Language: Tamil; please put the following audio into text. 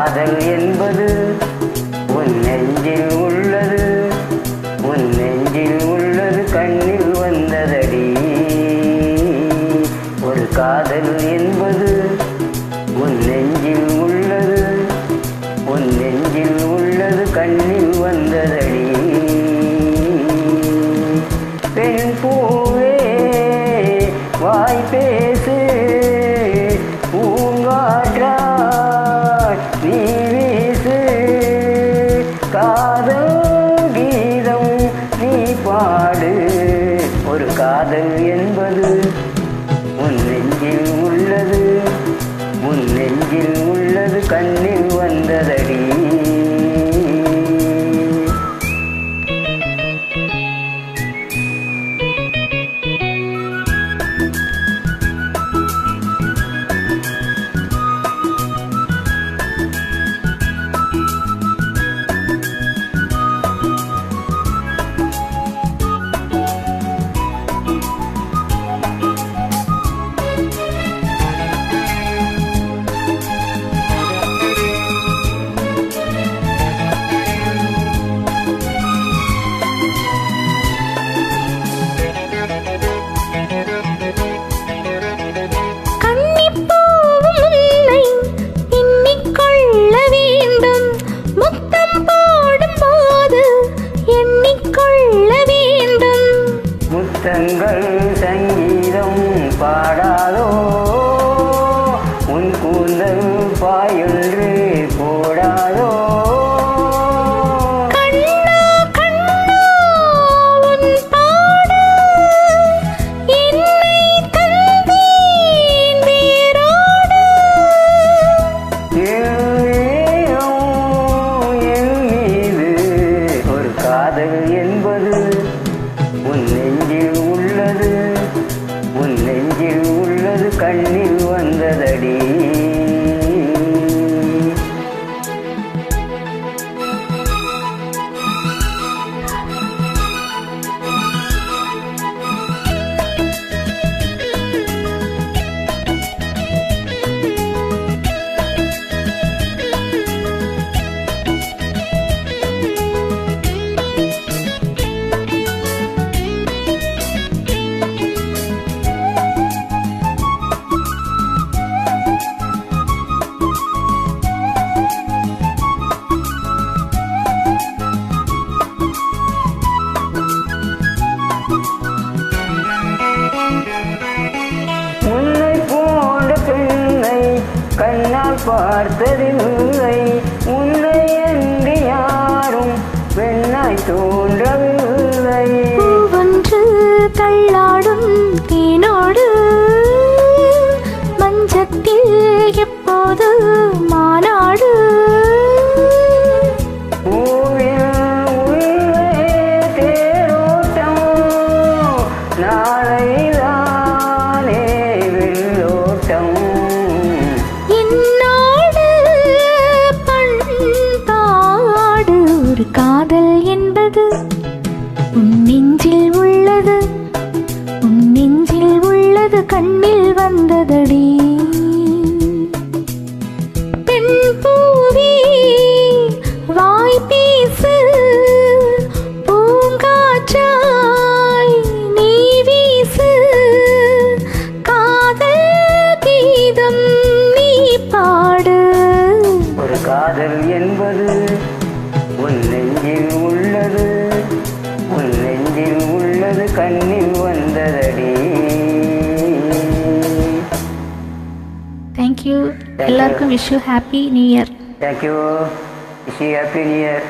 காதல் என்பது உன் நெஞ்சில் உள்ளது, உன் நெஞ்சில் உள்ளது கண்ணில் வந்ததடி. ஒரு காதல் என்பது உன் நெஞ்சில் உள்ளது, உன் நெஞ்சில் உள்ளது கண்ணில் வந்ததடி. பெண் பூவே வாய் பேசு, பூங்காற்றாய் நீ வீசு, காதல் கீதம் நீ பாடு. ஒரு காதல் என்பது உன் நெஞ்சில் உள்ளது, உன் நெஞ்சில் உள்ளது கண்ணில் வந்ததடி. முத்தங்கள் சங்கீதம் பாடாதோ, உன் கூந்தல் பாயொன்று போடாதோ. ஒரு காதல் என்பது உன் நெஞ்சில் உள்ளது, உன் நெஞ்சில் உள்ளது கண்ணில் வந்ததடி. கண்ணால் பார்த்ததில்லை, உன்னை என்று யாரும் பெண்ணாய் தோன்றவில்லை. பூவொன்று தள்ளாடும் தேனோடு மஞ்சத்தில் எப்போது மாநாடு. பூவில் உள்ளே தேரோட்டம், நாளைதானே வெள்ளோட்டம். காதல் என்பது உன் நெஞ்சில் உள்ளது, உன் நெஞ்சில் உள்ளது கண்ணில் வந்ததடி. பெண் பூவே வாய் பேசு, பூங்காற்றாய் நீ வீசு, காதல் கீதம் நீ பாடு. ஒரு காதல் என்பது உன் நெஞ்சில் உள்ளது, உன் நெஞ்சில் உள்ளது கண்ணில் வந்ததடி. தேங்க்யூ. எல்லாருக்கும் wish you happy new year. Thank you. Wish you happy new year.